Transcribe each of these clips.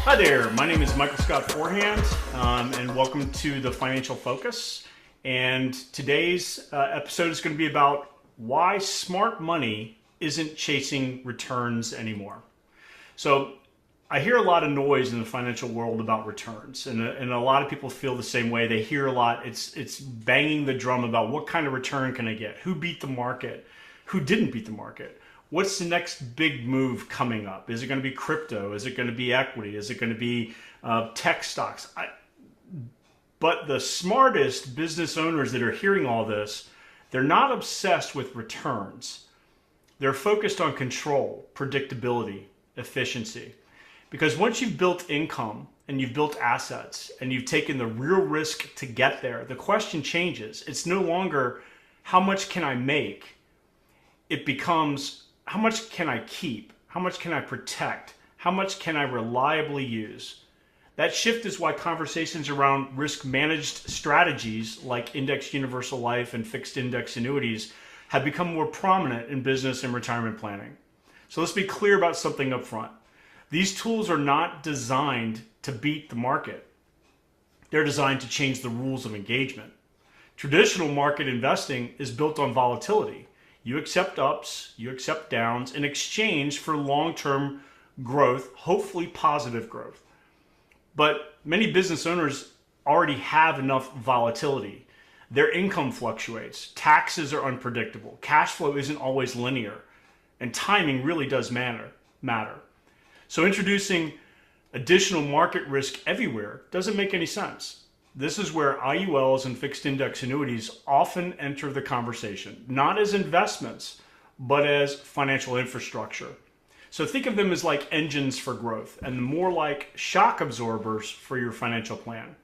Hi there, my name is Michael Scott Forehand, and welcome to the Financial Focus. And today's episode is going to be about why smart money isn't chasing returns anymore. So I hear a lot of noise in the financial world about returns, and a lot of people feel the same way. They hear a lot. It's banging the drum about what kind of return can I get? Who beat the market? Who didn't beat the market? What's the next big move coming up? Is it going to be crypto? Is it going to be equity? Is it going to be tech stocks? But the smartest business owners that are hearing all this, they're not obsessed with returns. They're focused on control, predictability, efficiency. Because once you've built income and you've built assets and you've taken the real risk to get there, the question changes. It's no longer how much can I make? It becomes how much can I keep? How much can I protect? How much can I reliably use? That shift is why conversations around risk managed strategies like indexed universal life and fixed index annuities have become more prominent in business and retirement planning. So let's be clear about something up front. These tools are not designed to beat the market. They're designed to change the rules of engagement. Traditional market investing is built on volatility. You accept ups, you accept downs in exchange for long-term growth, hopefully positive growth. But many business owners already have enough volatility. Their income fluctuates, taxes are unpredictable, cash flow isn't always linear, and timing really does matter. So introducing additional market risk everywhere doesn't make any sense. This is where IULs and fixed index annuities often enter the conversation, not as investments, but as financial infrastructure. So think of them as like engines for growth and more like shock absorbers for your financial plan.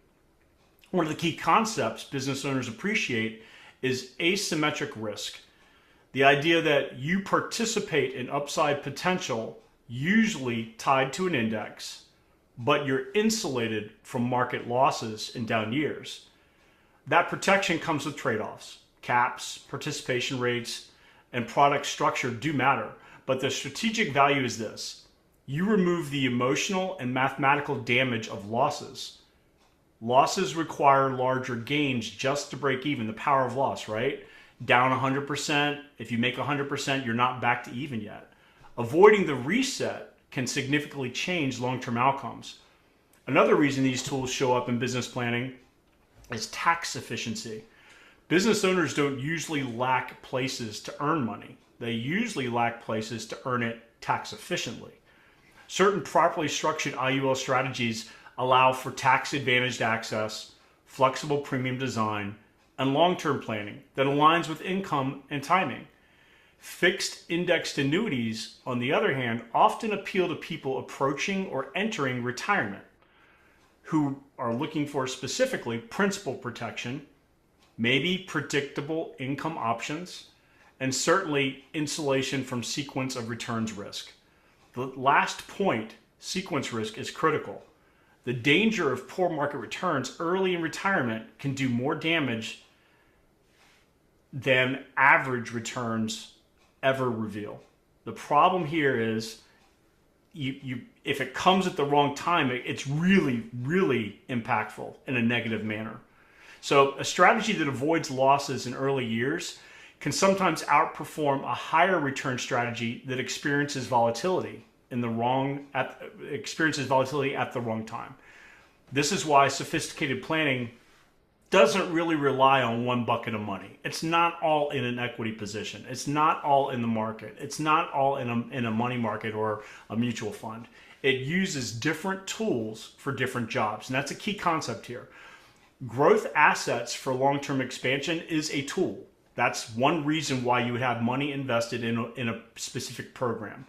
One of the key concepts business owners appreciate is asymmetric risk. The idea that you participate in upside potential, usually tied to an index, but you're insulated from market losses in down years. That protection comes with trade-offs. Caps, participation rates, and product structure do matter, but the strategic value is this. You remove the emotional and mathematical damage of losses. Losses require larger gains just to break even, the power of loss, right? Down 100%, if you make 100%, you're not back to even yet. Avoiding the reset can significantly change long-term outcomes. Another reason these tools show up in business planning is tax efficiency. Business owners don't usually lack places to earn money. They usually lack places to earn it tax efficiently. Certain properly structured IUL strategies allow for tax-advantaged access, flexible premium design, and long-term planning that aligns with income and timing. Fixed indexed annuities, on the other hand, often appeal to people approaching or entering retirement who are looking for specifically principal protection, maybe predictable income options, and certainly insulation from sequence of returns risk. The last point, sequence risk, is critical. The danger of poor market returns early in retirement can do more damage than average returns ever reveal. The problem here is if it comes at the wrong time, it's really, really impactful in a negative manner. So a strategy that avoids losses in early years can sometimes outperform a higher return strategy that experiences volatility at the wrong time. This is why sophisticated planning doesn't really rely on one bucket of money. It's not all in an equity position. It's not all in the market. It's not all in a money market or a mutual fund. It uses different tools for different jobs. And that's a key concept here. Growth assets for long-term expansion is a tool. That's one reason why you would have money invested in a specific program.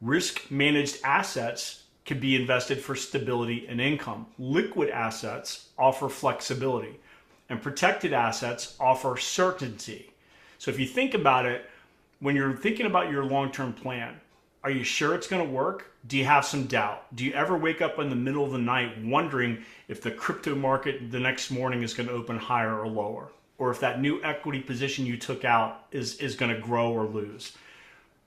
Risk-managed assets can be invested for stability and income. Liquid assets offer flexibility. And protected assets offer certainty. So if you think about it, when you're thinking about your long-term plan, are you sure it's going to work? Do you have some doubt? Do you ever wake up in the middle of the night wondering if the crypto market the next morning is going to open higher or lower? Or if that new equity position you took out is going to grow or lose?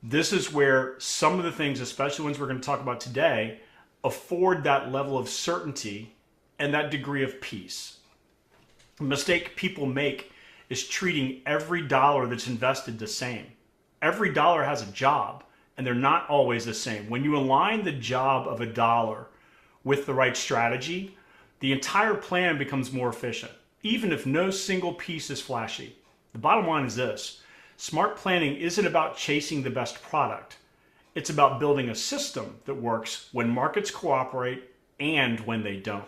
This is where some of the things, especially ones we're going to talk about today, afford that level of certainty and that degree of peace. The mistake people make is treating every dollar that's invested the same. Every dollar has a job, and they're not always the same. When you align the job of a dollar with the right strategy, the entire plan becomes more efficient, even if no single piece is flashy. The bottom line is this: smart planning isn't about chasing the best product. It's about building a system that works when markets cooperate and when they don't.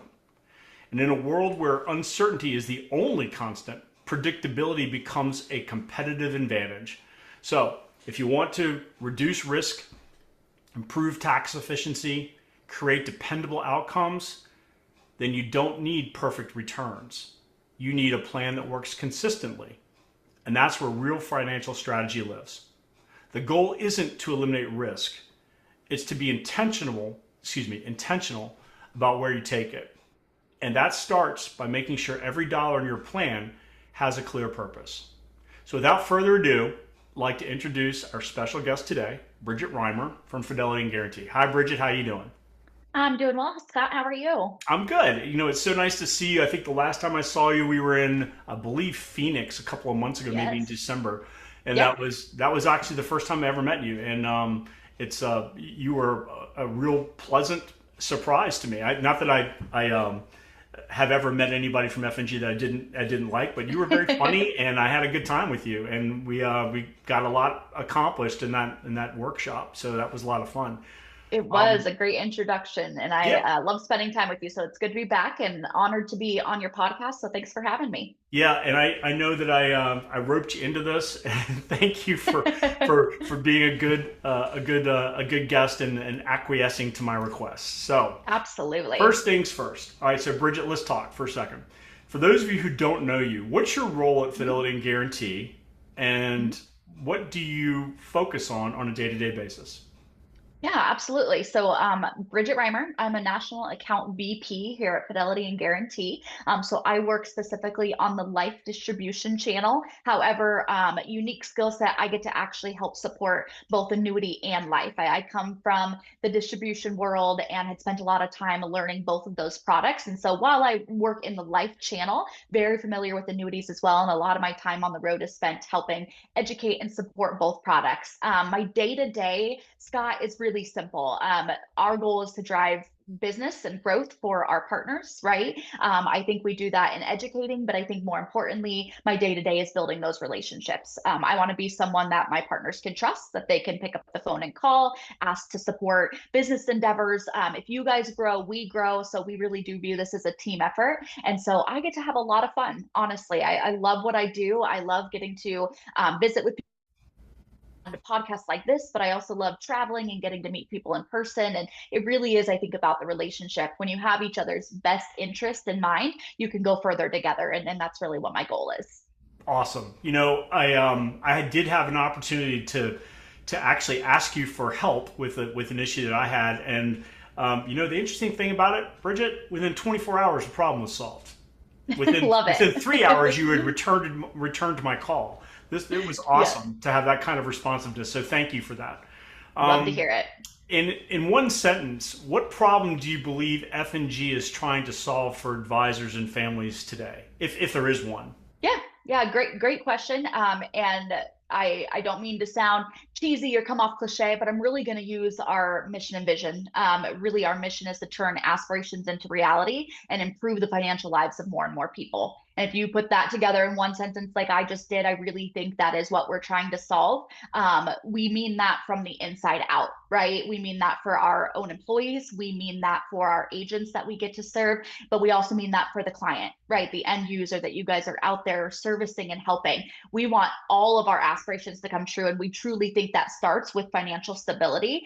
And in a world where uncertainty is the only constant, predictability becomes a competitive advantage. So, if you want to reduce risk, improve tax efficiency, create dependable outcomes, then you don't need perfect returns. You need a plan that works consistently. And that's where real financial strategy lives. The goal isn't to eliminate risk. It's to be intentional about where you take it. And that starts by making sure every dollar in your plan has a clear purpose. So without further ado, I'd like to introduce our special guest today, Bridget Reimer from Fidelity and Guarantee. Hi, Bridget. How you doing? I'm doing well, Scott. How are you? I'm good. It's so nice to see you. I think the last time I saw you, we were in, I believe, Phoenix a couple of months ago, maybe in Yes. December, and Yep. that was actually the first time I ever met you. And it's you were a real pleasant surprise to me. Not that I have ever met anybody from FNG that I didn't like, but you were very funny, and I had a good time with you, and we got a lot accomplished in that workshop. So that was a lot of fun. It Um, was a great introduction, and I yeah, love spending time with you. So it's good to be back and honored to be on your podcast. So thanks for having me. yeah, and I know that I roped you into this, and thank you for being a good guest and acquiescing to my requests. So Absolutely. first things first. All right, so Bridget, let's talk for a second. For those of you who don't know you, what's your role at Fidelity and Guarantee, and what do you focus on a day-to-day basis? Yeah, absolutely. So, Bridget Reimer, I'm a national account VP here at Fidelity and Guarantee. So I work specifically on the life distribution channel. However, unique skill set, I get to actually help support both annuity and life. I come from the distribution world and had spent a lot of time learning both of those products. And so while I work in the life channel, very familiar with annuities as well. And a lot of my time on the road is spent helping educate and support both products. My day to day, Scott, is really simple. Our goal is to drive business and growth for our partners, right? I think we do that in educating, but I think more importantly, my day to day is building those relationships. I want to be someone that my partners can trust, that they can pick up the phone and call, ask to support business endeavors. If you guys grow, we grow. So we really do view this as a team effort. And so I get to have a lot of fun, honestly. I love what I do. I love getting to visit with to podcasts like this, but I also love traveling and getting to meet people in person. And it really is, I think, about the relationship. When you have each other's best interest in mind, you can go further together. And that's really what my goal is. Awesome. I did have an opportunity to actually ask you for help with an issue that I had, and the interesting thing about it, Bridget, within 24 hours, the problem was solved. Within Love within it. 3 hours, you had returned my call. It was Yes. awesome to have that kind of responsiveness. So thank you for that. Love to Um, hear it. in one sentence, what problem do you believe F&G is trying to solve for advisors and families today, if there is one? Yeah, yeah, great question. And I don't mean to sound cheesy or come off cliche, but I'm really going to use our mission and vision. Really, our mission is to turn aspirations into reality and improve the financial lives of more and more people. And if you put that together in one sentence, like I just did, I really think that is what we're trying to solve. We mean that from the inside out, right? We mean that for our own employees. We mean that for our agents that we get to serve, but we also mean that for the client, right? The end user that you guys are out there servicing and helping. We want all of our aspirations to come true. And we truly think that starts with financial stability.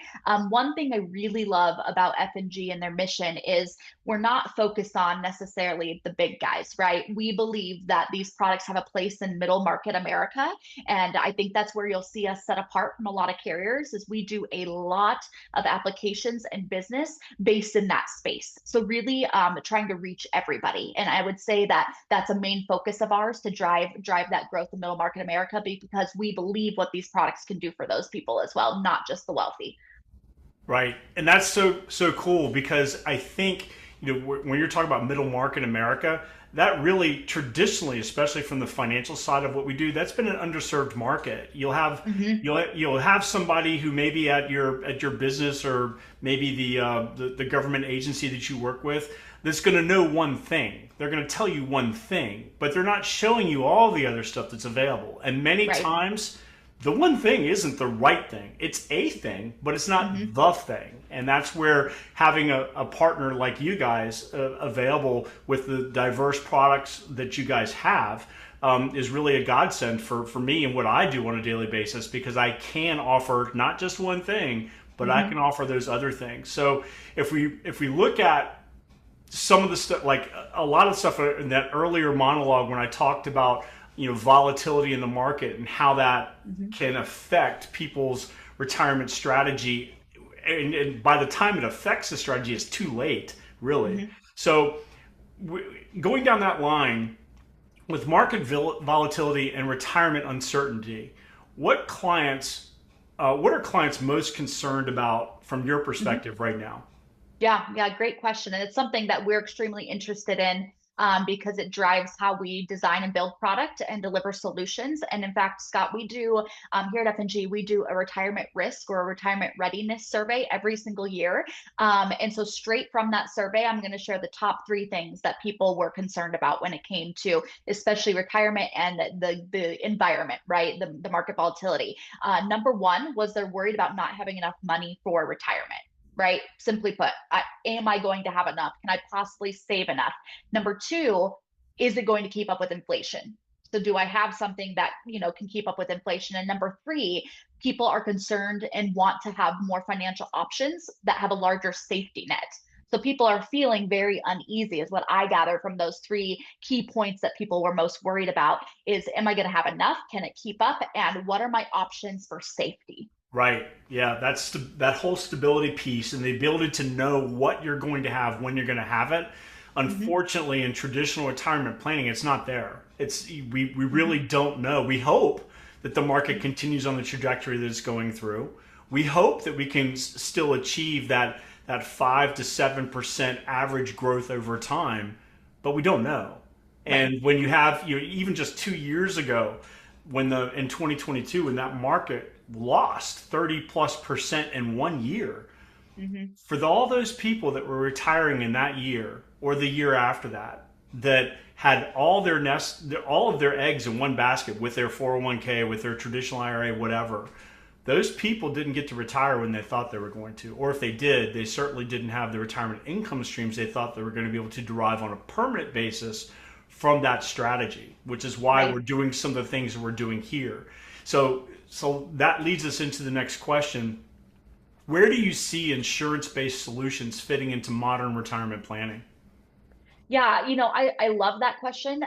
One thing I really love about F&G and their mission is we're not focused on necessarily the big guys, right? We believe that these products have a place in middle market America. And I think that's where you'll see us set apart from a lot of carriers is we do a lot of applications and business based in that space. So really trying to reach everybody. And I would say that that's a main focus of ours to drive that growth in middle market America because we believe what these products can do for those people as well, not just the wealthy. Right. And that's so cool because I think, when you're talking about middle market America, that really traditionally, especially from the financial side of what we do, that's been an underserved market. Hmm. You'll have somebody who maybe at your business, or maybe the government agency that you work with, that's going to know one thing. They're going to tell you one thing, but they're not showing you all the other stuff that's available. And many Right. times the one thing isn't the right thing. It's a thing, but it's not Hmm. the thing. And that's where having a partner like you guys available with the diverse products that you guys have is really a godsend for me and what I do on a daily basis, because I can offer not just one thing, but I can Hmm. offer those other things. So if we look at some of the stuff, like a lot of stuff in that earlier monologue when I talked about volatility in the market and how that Hmm. can affect people's retirement strategy, and by the time it affects the strategy, it's too late, really. Hmm. So going down that line with market volatility and retirement uncertainty, what clients, what are clients most concerned about from your Hmm. perspective right now? Yeah, yeah, great question. And it's something that we're extremely interested in, because it drives how we design and build product and deliver solutions. And in fact, Scott, we do here at F&G, we do a retirement risk or a retirement readiness survey every single year. And so straight from that survey, I'm going to share the top three things that people were concerned about when it came to especially retirement and the environment, right? The market volatility. Number one was they're worried about not having enough money for retirement, right? Simply put, am I going to have enough? Can I possibly save enough? Number two, is it going to keep up with inflation? So do I have something that, can keep up with inflation? And number three, people are concerned and want to have more financial options that have a larger safety net. So people are feeling very uneasy, is what I gather from those three key points that people were most worried about is, am I going to have enough? Can it keep up? And what are my options for safety? Right. Yeah, that whole stability piece and the ability to know what you're going to have when you're going to have it. Mm-hmm. Unfortunately, in traditional retirement planning, it's not there. We really Mm-hmm. don't know. We hope that the market continues on the trajectory that it's going through. We hope that we can still achieve that 5 to 7% average growth over time, but we don't know. Right. And when you have, even just 2 years ago, when the in 2022, when that market lost 30+% in one year, Mm-hmm. for all those people that were retiring in that year or the year after that, that had all of their eggs in one basket with their 401k, with their traditional IRA, whatever, those people didn't get to retire when they thought they were going to. Or if they did, they certainly didn't have the retirement income streams they thought they were going to be able to derive on a permanent basis from that strategy, which is why we're Right. doing some of the things that we're doing here. So that leads us into the next question. Where do you see insurance-based solutions fitting into modern retirement planning? Yeah, I love that question,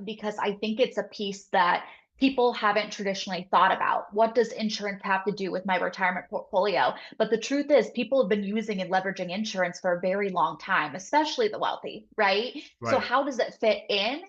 because I think it's a piece that people haven't traditionally thought about. What does insurance have to do with my retirement portfolio? But the truth is, people have been using and leveraging insurance for a very long time, especially the wealthy, right? So, Right, how does it fit in?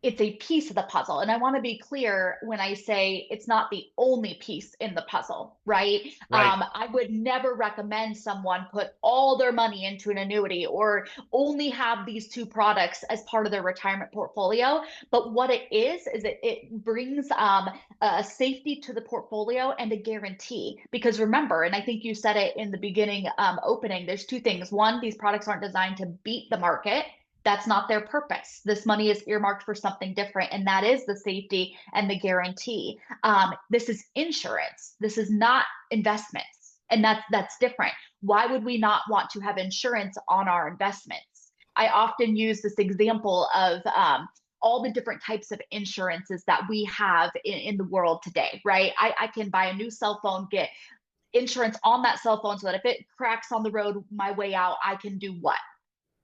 It's a piece of the puzzle. And I want to be clear when I say it's not the only piece in the puzzle, right? right, I would never recommend someone put all their money into an annuity or only have these two products as part of their retirement portfolio. But what it is it brings a safety to the portfolio and a guarantee. Because remember, and I think you said it in the beginning opening, there's two things. One, these products aren't designed to beat the market. That's not their purpose. This money is earmarked for something different, and that is the safety and the guarantee. This is insurance. This is not investments, and that's different. Why would we not want to have insurance on our investments? I often use this example of all the different types of insurances that we have in the world today, right? I can buy a new cell phone, get insurance on that cell phone so that if it cracks on the road my way out, I can do what?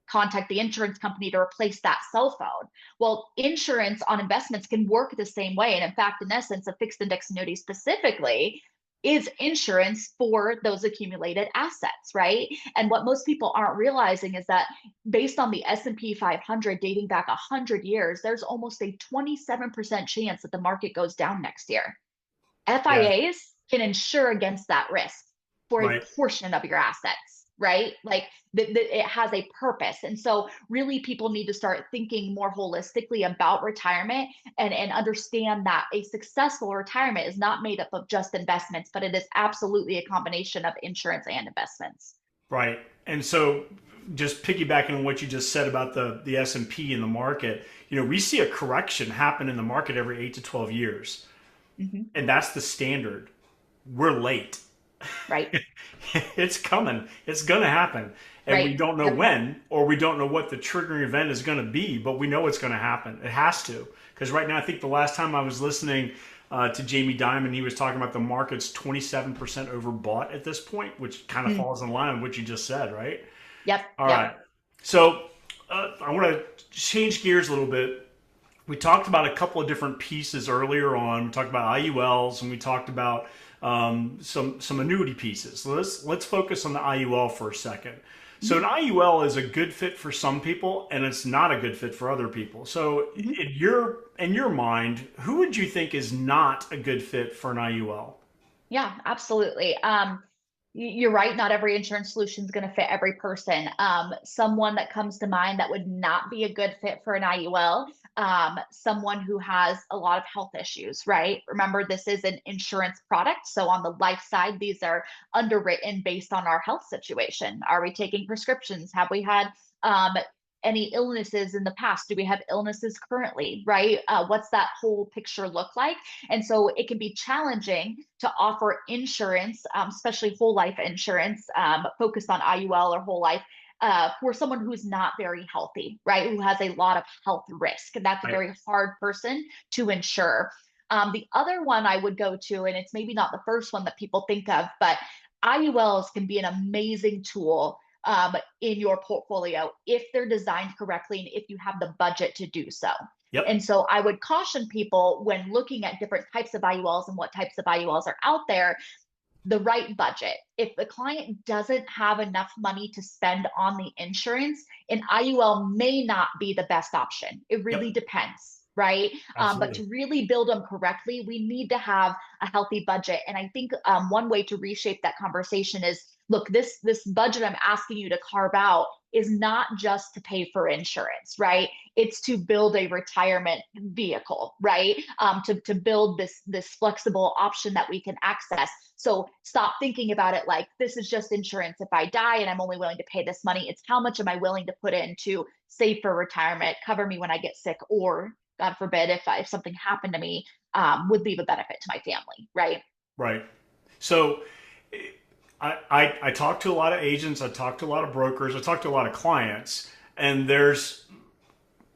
Contact the insurance company to replace that cell phone. Well, insurance on investments can work the same way. And in fact, in essence, a fixed index annuity specifically is insurance for those accumulated assets, right? And what most people aren't realizing is that based on the S&P 500 dating back 100 years, there's almost a 27% chance that the market goes down next year. yeah, FIAs can insure against that risk. for a Right. portion of your assets, right? Like it has a purpose. And so really people need to start thinking more holistically about retirement and understand that a successful retirement is not made up of just investments, but it is absolutely a combination of insurance and investments. Right. And so just piggybacking on what you just said about the S&P in the market, we see a correction happen in the market every 8 to 12 years. Hmm. And that's the standard. We're late. Right. It's coming. It's going to happen. And we Right. don't know Yep. when, or we don't know what the triggering event is going to be, but we know it's going to happen. It has to. Because right now, I think the last time I was listening to Jamie Dimon, he was talking about the market's 27% overbought at this point, which kind of Mm. falls in line with what you just said, right? Yep. All Yep. right. So I want to change gears a little bit. We talked about a couple of different pieces earlier on. We talked about IULs and we talked about some annuity pieces. So let's focus on the IUL for a second. So an IUL is a good fit for some people, and it's not a good fit for other people. So Mhm. in your mind, who would you think is not a good fit for an IUL? Yeah, absolutely. You're right. Not every insurance solution is going to fit every person. Someone that comes to mind that would not be a good fit for an IUL, someone who has a lot of health issues, right? Remember, this is an insurance product. So on the life side, these are underwritten based on our health situation. Are we taking prescriptions? Have we had um, any illnesses in the past? Do we have illnesses currently, right? What's that whole picture look like? And so it can be challenging to offer insurance, especially whole life insurance, focused on IUL or whole life. For someone who's not very healthy, right? Who has a lot of health risk. And that's a Right. very hard person to insure. The other one I would go to, and it's maybe not the first one that people think of, but IULs can be an amazing tool in your portfolio if they're designed correctly and if you have the budget to do so. Yep. And so I would caution people when looking at different types of IULs and what types of IULs are out there, the right budget. If the client doesn't have enough money to spend on the insurance, an IUL may not be the best option. It really Yep. depends, right? But Absolutely. to really build them correctly, we need to have a healthy budget. And I think one way to reshape that conversation is, look, this budget I'm asking you to carve out is not just to pay for insurance, right? It's to build a retirement vehicle, right? To build this flexible option that we can access. So stop thinking about it like this is just insurance if I die and I'm only willing to pay this money. It's how much am I willing to put in to save for retirement, cover me when I get sick, or God forbid, if something happened to me, would leave a benefit to my family, right? Right. So I talk to a lot of agents, I talk to a lot of brokers, I talk to a lot of clients, and there's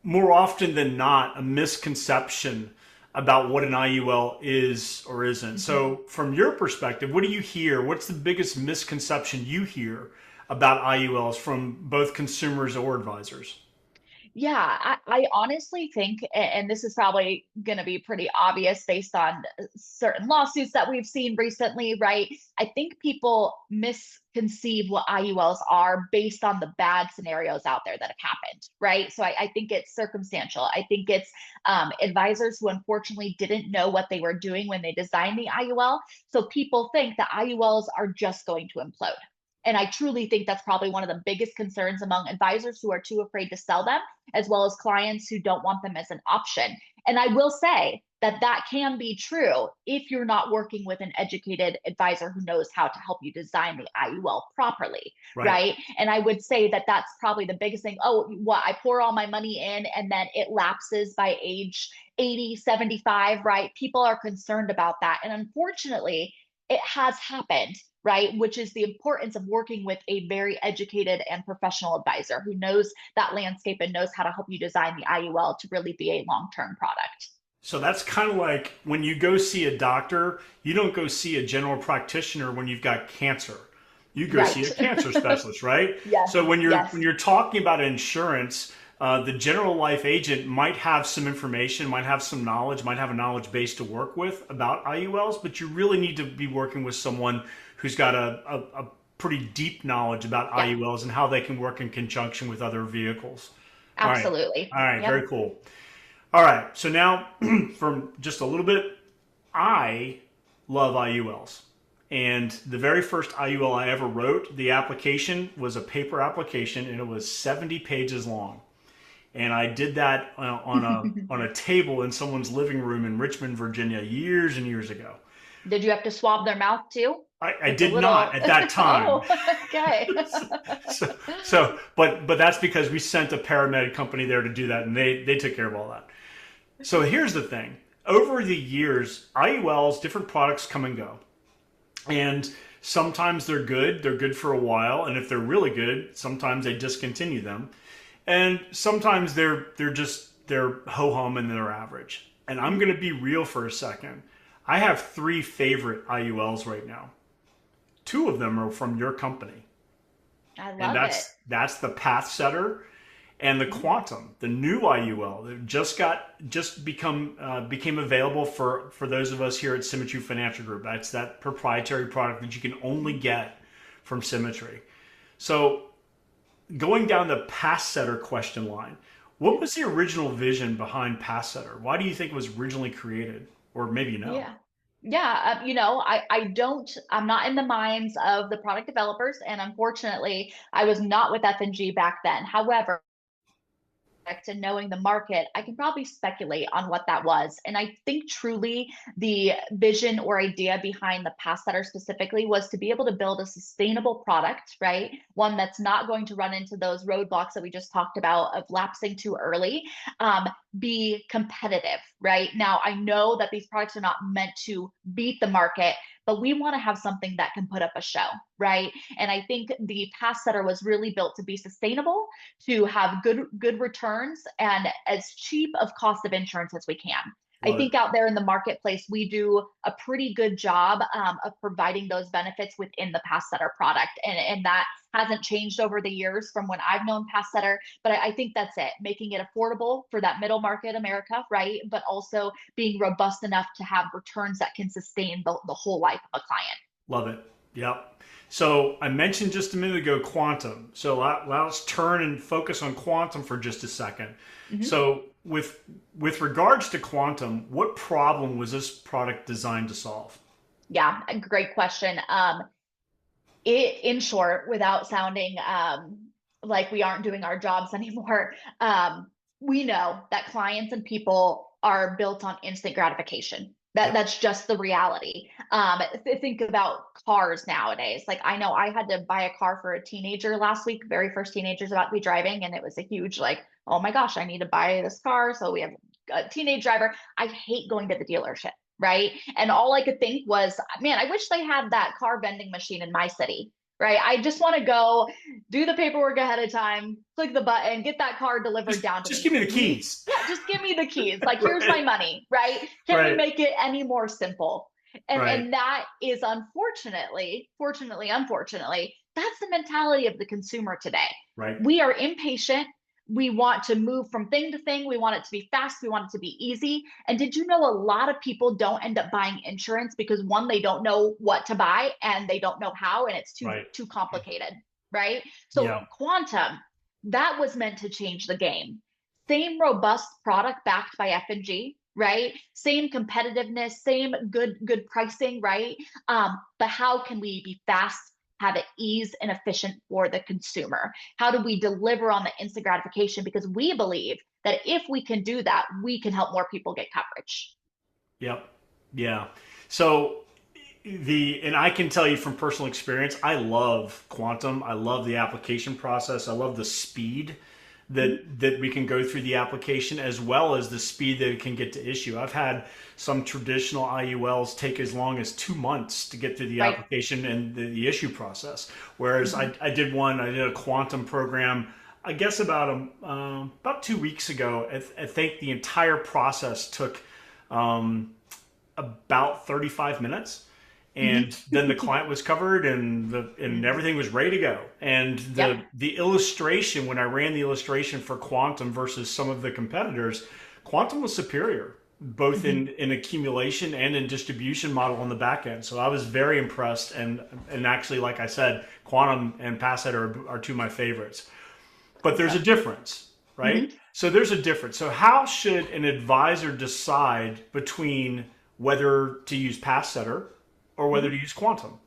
more often than not a misconception about what an IUL is or isn't. Mhm. So, from your perspective, what do you hear? What's the biggest misconception you hear about IULs from both consumers or advisors? Yeah, I honestly think, and this is probably going to be pretty obvious based on certain lawsuits that we've seen recently, right? I think people misconceive what IULs are based on the bad scenarios out there that have happened, right? So I think it's circumstantial. I think it's advisors who unfortunately didn't know what they were doing when they designed the IUL. So people think that IULs are just going to implode. And I truly think that's probably one of the biggest concerns among advisors who are too afraid to sell them, as well as clients who don't want them as an option. And I will say that that can be true if you're not working with an educated advisor who knows how to help you design the IUL properly, Right. right? And I would say that that's probably the biggest thing. Oh, what? I pour all my money in and then it lapses by age 80, 75, right? People are concerned about that. And unfortunately, it has happened, right? Which is the importance of working with a very educated and professional advisor who knows that landscape and knows how to help you design the IUL to really be a long term product. So that's kind of like when you go see a doctor, you don't go see a general practitioner when you've got cancer. You go see Right. a cancer specialist, right? Yes. So when you're Yes. when you're talking about insurance, the general life agent might have some information, might have some knowledge, might have a knowledge base to work with about IULs, but you really need to be working with someone who's got a pretty deep knowledge about Yeah. IULs and how they can work in conjunction with other vehicles. All right. Absolutely. All right. Yep. Very cool. All right. So now, from just a little bit, I love IULs. And the very first IUL I ever wrote, the application was a paper application and it was 70 pages long. And I did that on a table in someone's living room in Richmond, Virginia, years and years ago. Did you have to swab their mouth too? I Like the did not little, at that time. oh, okay. But that's because we sent a paramed company there to do that, and they took care of all that. So here's the thing: over the years, IULs, different products come and go, and sometimes they're good. They're good for a while, and if they're really good, sometimes they discontinue them, and sometimes they're ho hum and they're average. And I'm going to be real for a second. I have three favorite IULs right now. Two of them are from your company, I and love it. that's the Path Setter and the Quantum, the new IUL that became available for those of us here at Symmetry Financial Group. That's that proprietary product that you can only get from Symmetry. So going down the Path Setter question line, what was the original vision behind Path Setter? Why do you think it was originally created, or maybe you know? Yeah. Yeah, I'm not in the minds of the product developers, and unfortunately, I was not with F&G back then. However, and knowing the market, I can probably speculate on what that was. And I think truly the vision or idea behind the pass setter specifically was to be able to build a sustainable product, right? One that's not going to run into those roadblocks that we just talked about of lapsing too early, be competitive, right? Now, I know that these products are not meant to beat the market, but we want to have something that can put up a show, right? And I think the pass setter was really built to be sustainable, to have good returns, and as cheap of cost of insurance as we can. I Love it. think out there in the marketplace, we do a pretty good job of providing those benefits within the pass setter product. And that hasn't changed over the years from when I've known pass setter. But I think that's it, making it affordable for that middle market America, right? But also being robust enough to have returns that can sustain the whole life of a client. Love it. Yep. So I mentioned just a minute ago quantum. So let's turn and focus on quantum for just a second. Mhm. So with regards to quantum, what problem was this product designed to solve? Yeah, a great question. In short, without sounding like we aren't doing our jobs anymore, we know that clients and people are built on instant gratification. Yep. That's just the reality. Think about cars nowadays. Like I know I had to buy a car for a teenager last week, very first teenager's about to be driving, and it was a huge like, oh my gosh, I need to buy this car. So we have a teenage driver. I hate going to the dealership, right? And all I could think was, man, I wish they had that car vending machine in my city, right? I just want to go do the paperwork ahead of time, click the button, get that car delivered down to Just me. give me the We, keys. yeah, just give me the keys. Like, here's Right. my money, right? Can we Right. make it any more simple? Right. And that is unfortunately, that's the mentality of the consumer today. Right. We are impatient. We want to move from thing to thing. We want it to be fast. We want it to be easy. And did you know a lot of people don't end up buying insurance because one, they don't know what to buy and they don't know how, and it's too Right. too complicated, right? So Yeah. quantum, that was meant to change the game. Same robust product backed by F&G, right? Same competitiveness, same good pricing, right? But how can we be fast, have it ease and efficient for the consumer? How do we deliver on the instant gratification? Because we believe that if we can do that, we can help more people get coverage. Yep. Yeah. So and I can tell you from personal experience, I love quantum. I love the application process. I love the speed that we can go through the application, as well as the speed that it can get to issue. I've had some traditional IULs take as long as 2 months to get through the Right. application and the issue process. Whereas Mm-hmm. I did a quantum program, I guess about 2 weeks ago. I think the entire process took about 35 minutes, and then the Mm-hmm. client was covered and everything was ready to go. And Yep. the illustration, when I ran the illustration for quantum versus some of the competitors, quantum was superior both Mm-hmm. in accumulation and in distribution model on the back end. So I was very impressed, and actually, like I said, quantum and Passet are two of my favorites. But there's a difference, right? Mm-hmm. So there's a difference. So how should an advisor decide between whether to use Pass Setter or whether to use quantum?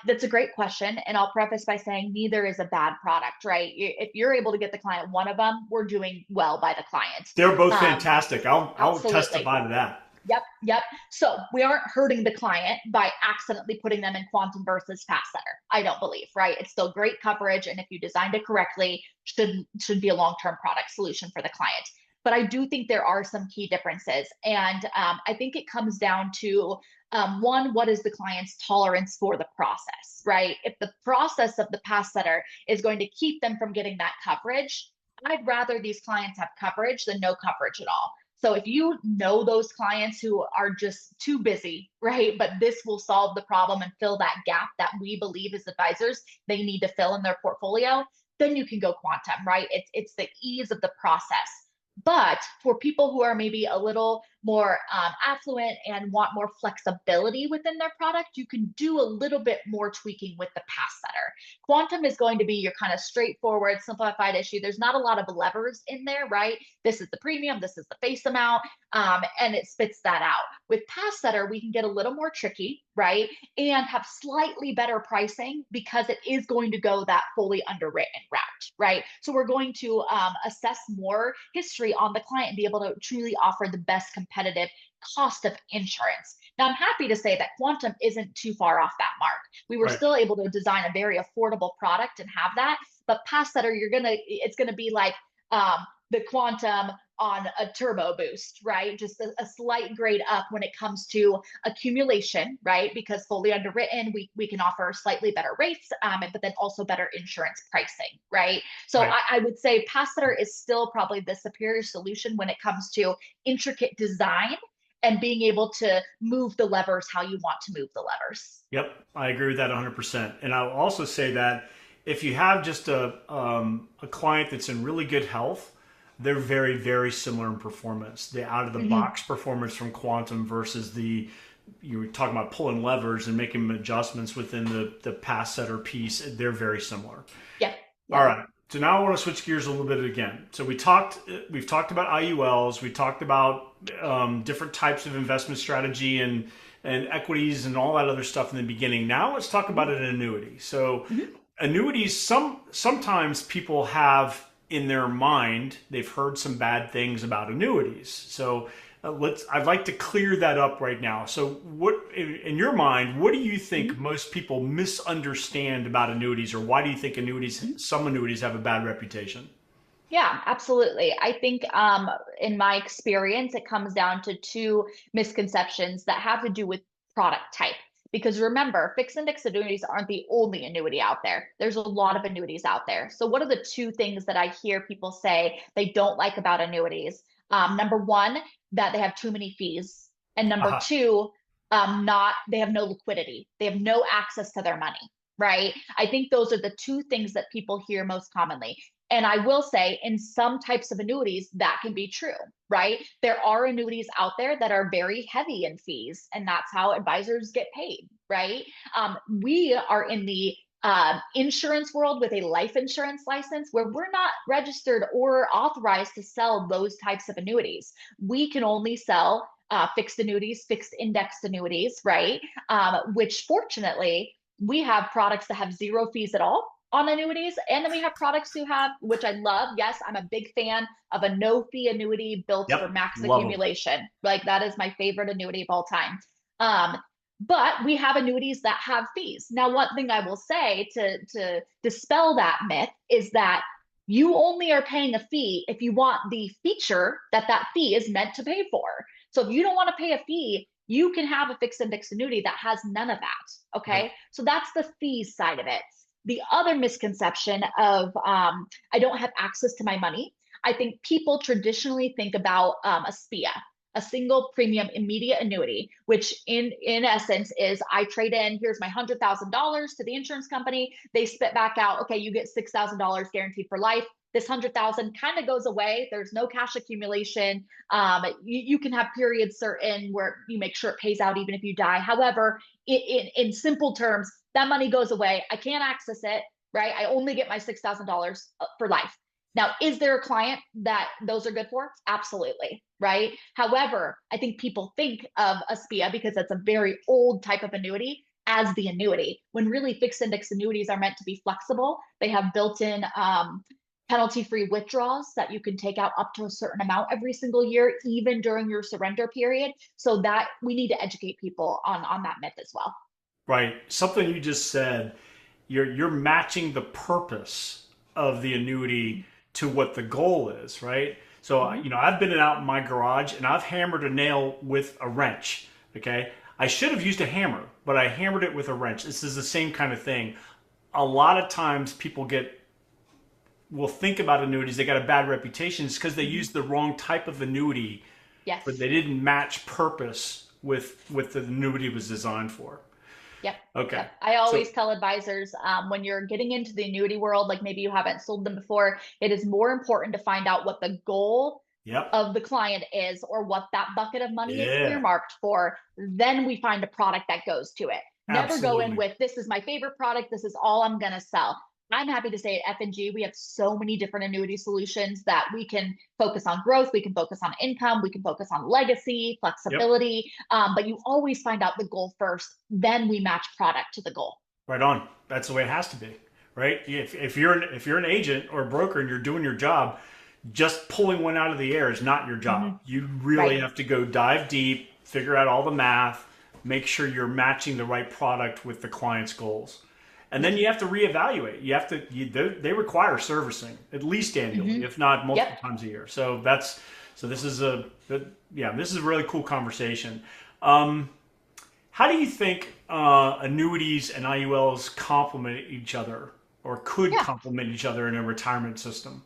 That's a great question. And I'll preface by saying neither is a bad product, right? If you're able to get the client one of them, we're doing well by the client. They're both Um, fantastic. I'll Absolutely. testify to that. Yep, yep. So we aren't hurting the client by accidentally putting them in quantum versus fast setter. I don't believe, right? It's still great coverage, and if you designed it correctly, should be a long-term product solution for the client. But I do think there are some key differences, and I think it comes down to one, what is the client's tolerance for the process, right? If the process of the pass setter is going to keep them from getting that coverage, I'd rather these clients have coverage than no coverage at all. So if you know those clients who are just too busy, right? But this will solve the problem and fill that gap that we believe as advisors they need to fill in their portfolio, then you can go quantum, right? It's the ease of the process. But for people who are maybe a little more affluent and want more flexibility within their product, you can do a little bit more tweaking with the pass setter. Quantum is going to be your kind of straightforward, simplified issue. There's not a lot of levers in there, right? This is the premium, this is the face amount, and it spits that out. With pass setter, we can get a little more tricky, right? And have slightly better pricing because it is going to go that fully underwritten route, right? So we're going to assess more history on the client and be able to truly offer the best competitive cost of insurance. Now, I'm happy to say that quantum isn't too far off that mark. We were Right. still able to design a very affordable product and have that, but pass setter, it's gonna be like the quantum on a turbo boost, right? Just a slight grade up when it comes to accumulation, right? Because fully underwritten, we can offer slightly better rates, but then also better insurance pricing, right? So Right. I would say pass setter is still probably the superior solution when it comes to intricate design and being able to move the levers how you want to move the levers. Yep, I agree with that 100%. And I'll also say that if you have just a client that's in really good health, they're very, very similar in performance. The out of the Mm-hmm. box performance from quantum versus you were talking about pulling levers and making adjustments within the pass setter piece, they're very similar. Yep. All Yep. right. So now I want to switch gears a little bit again. So we've talked about IULs, we talked about different types of investment strategy and equities and all that other stuff in the beginning. Now let's talk about an annuity. So Mm-hmm. annuities, sometimes people have in their mind they've heard some bad things about annuities. So I'd like to clear that up right now. So what in your mind, what do you think Mm-hmm. most people misunderstand about annuities, or why do you think some annuities have a bad reputation? Yeah, absolutely. I think in my experience, it comes down to two misconceptions that have to do with product type. Because remember, fixed index annuities aren't the only annuity out there. There's a lot of annuities out there. So, what are the two things that I hear people say they don't like about annuities? Number one, that they have too many fees. And number Uh-huh. two, not they have no liquidity. They have no access to their money, right? I think those are the two things that people hear most commonly. And I will say, in some types of annuities, that can be true, right? There are annuities out there that are very heavy in fees, and that's how advisors get paid, right? We are in the insurance world with a life insurance license where we're not registered or authorized to sell those types of annuities. We can only sell fixed annuities, fixed indexed annuities, right? Which fortunately, we have products that have zero fees at all on annuities. And then we have products who have, which I love. Yes, I'm a big fan of a no fee annuity built for Yep. max Love them. accumulation. Like that is my favorite annuity of all time. Um, but we have annuities that have fees. Now, one thing I will say to dispel that myth is that you only are paying a fee if you want the feature that that fee is meant to pay for. So if you don't want to pay a fee, you can have a fixed index annuity that has none of that. Right. Okay. So that's the fees side of it. The other misconception of I don't have access to my money. I think people traditionally think about a SPIA, a single premium immediate annuity, which in essence is I trade in, here's my $100,000 to the insurance company. They spit back out, okay, you get $6,000 guaranteed for life. This 100,000 kind of goes away. There's no cash accumulation. You can have periods certain where you make sure it pays out even if you die. However, in simple terms, that money goes away. I can't access it, right? I only get my $6,000 for life. Now, is there a client that those are good for? Absolutely, right? However, I think people think of a SPIA because that's a very old type of annuity as the annuity, when really fixed index annuities are meant to be flexible. They have built-in penalty-free withdrawals that you can take out up to a certain amount every single year, even during your surrender period. So that we need to educate people on that myth as well. Right. Something you just said, you're matching the purpose of the annuity to what the goal is, right? So, Mhm. I've been out in my garage and I've hammered a nail with a wrench. Okay. I should have used a hammer, but I hammered it with a wrench. This is the same kind of thing. A lot of times people will think about annuities, they got a bad reputation. It's because they Mhm. used the wrong type of annuity, but Yes. they didn't match purpose with the annuity was designed for. Yep. Okay. Yep. I So, always tell advisors when you're getting into the annuity world, like maybe you haven't sold them before, it is more important to find out what the goal yep. of the client is or what that bucket of money is Yeah. earmarked for. Then we find a product that goes to it. Never go in Absolutely. with, this is my favorite product, this is all I'm going to sell. I'm happy to say at F&G, we have so many different annuity solutions that we can focus on growth, we can focus on income, we can focus on legacy, Yep. flexibility. But you always find out the goal first, then we match product to the goal. Right on. That's the way it has to be, right? If you're an agent or a broker and you're doing your job, just pulling one out of the air is not your job. Mhm. You really Right. have to go dive deep, figure out all the math, make sure you're matching the right product with the client's goals. And then Yep. you have to reevaluate. They require servicing at least annually, Hmm. if not Yep. multiple times a year. So this is yeah, this is a really cool conversation. How do you think annuities and IULs complement each other or could Yeah. complement each other in a retirement system?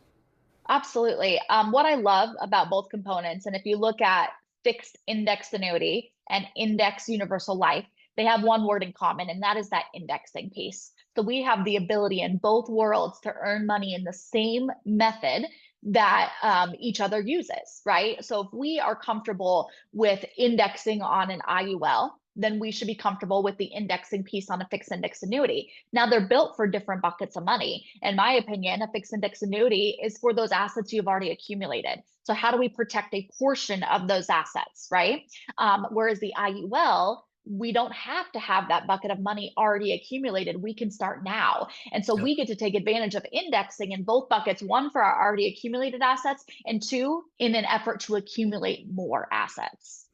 Absolutely. What I love about both components, and if you look at fixed index annuity and index universal life, they have one word in common, and that is that indexing piece. So we have the ability in both worlds to earn money in the same method that each other uses, right? So if we are comfortable with indexing on an IUL, then we should be comfortable with the indexing piece on a fixed index annuity. Now they're built for different buckets of money. In my opinion, a fixed index annuity is for those assets you've already accumulated. So how do we protect a portion of those assets, right? Whereas the IUL, we don't have to have that bucket of money already accumulated. We can start now. And so Yep. we get to take advantage of indexing in both buckets, one for our already accumulated assets, and two, in an effort to accumulate more assets.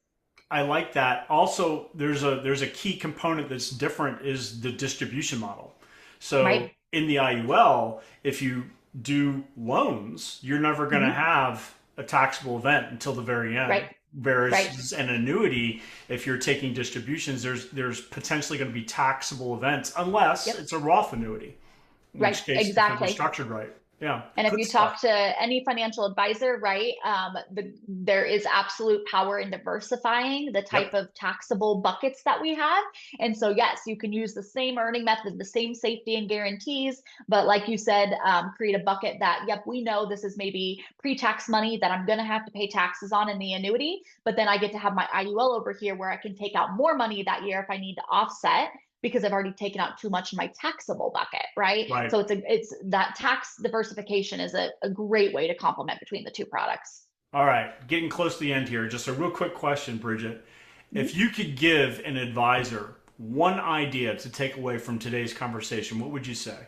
I like that. Also, there's a key component that's different is the distribution model. So Right? in the IUL, if you do loans, you're never going to Mm-hmm. have a taxable event until the very Right. end. Right. Whereas an annuity, if you're taking distributions, there's potentially going to be taxable events unless Yep. it's a Roth annuity, in Right. which case if it was Exactly. structured right. Yeah, And if good you stuff. talk to any financial advisor, right, there is absolute power in diversifying the type Yep. of taxable buckets that we have. And so, yes, you can use the same earning method, the same safety and guarantees, but like you said, create a bucket that, yep, we know this is maybe pre-tax money that I'm going to have to pay taxes on in the annuity, but then I get to have my IUL over here where I can take out more money that year if I need to offset because I've already taken out too much in my taxable bucket, right? Right. So it's that tax diversification is a great way to complement between the two products. All right, getting close to the end here. Just a real quick question, Bridget. If Mhm. you could give an advisor one idea to take away from today's conversation, what would you say?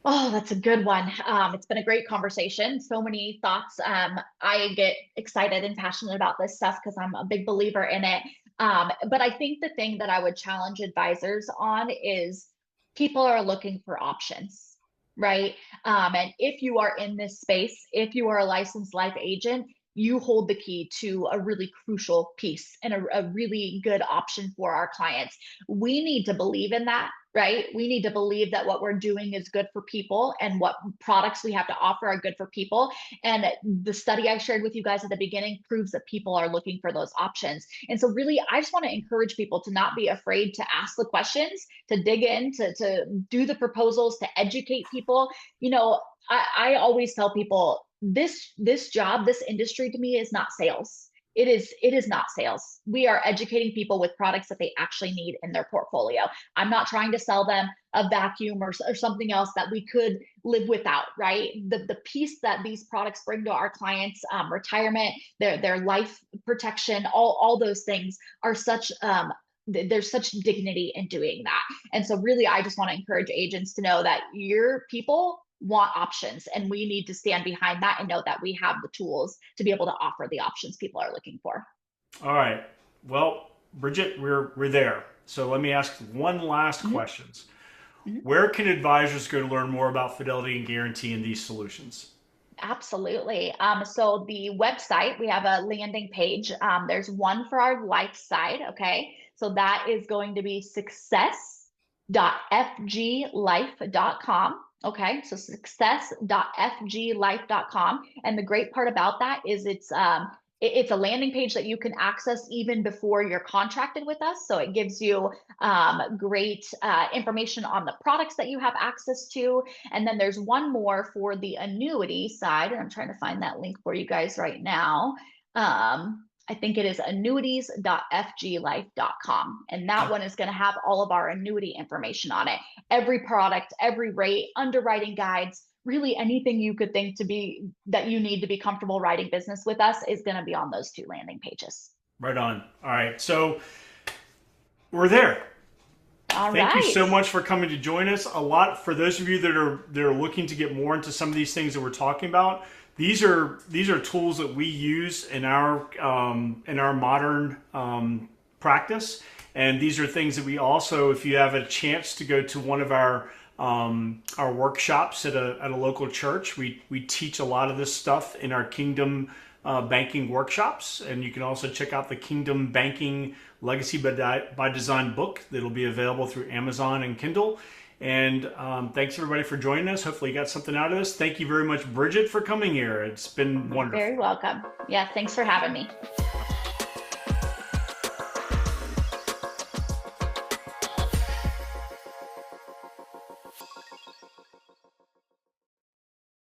Oh, that's a good one. It's been a great conversation. So many thoughts. I get excited and passionate about this stuff because I'm a big believer in it. But I think the thing that I would challenge advisors on is people are looking for options, right? And if you are in this space, if you are a licensed life agent, you hold the key to a really crucial piece and a really good option for our clients. We need to believe in that, right? We need to believe that what we're doing is good for people and what products we have to offer are good for people. And the study I shared with you guys at the beginning proves that people are looking for those options. And so, really, I just want to encourage people to not be afraid to ask the questions, to dig in, to do the proposals, to educate people. You know, I always tell people this job, this industry to me is not sales. It is not sales. We are educating people with products that they actually need in their portfolio. I'm not trying to sell them a vacuum or something else that we could live without, right? The piece that these products bring to our clients, retirement, their life protection, all those things are such there's such dignity in doing that. And so really, I just want to encourage agents to know that your people want options, and we need to stand behind that and know that we have the tools to be able to offer the options people are looking for. All right. Well, Bridget, we're there. So let me ask one last Mhm. question. Mhm. Where can advisors go to learn more about Fidelity and Guarantee in these solutions? Absolutely. So the website, we have a landing page. There's one for our life side. Okay. So that is going to be success.fglife.com. Okay. So success.fglife.com. And the great part about that is it's a landing page that you can access even before you're contracted with us. So it gives you great information on the products that you have access to. And then there's one more for the annuity side, and I'm trying to find that link for you guys right now. I think it is annuities.fglife.com. And that one is going to have all of our annuity information on it. Every product, every rate, underwriting guides, really anything you could think to be that you need to be comfortable writing business with us is going to be on those two landing pages. Right on. All right. So we're there. All Thank you right. so much for coming to join us. A lot for those of you that are looking to get more into some of these things that we're talking about. These are tools that we use in our modern practice, and these are things that we also, if you have a chance to go to one of our workshops at a local church, we teach a lot of this stuff in our Kingdom banking workshops, and you can also check out the Kingdom Banking Legacy by Design book that'll be available through Amazon and Kindle. And thanks everybody for joining us. Hopefully you got something out of this. Thank you very much, Bridget, for coming here. It's been You're very wonderful. welcome. Yeah, thanks for having me.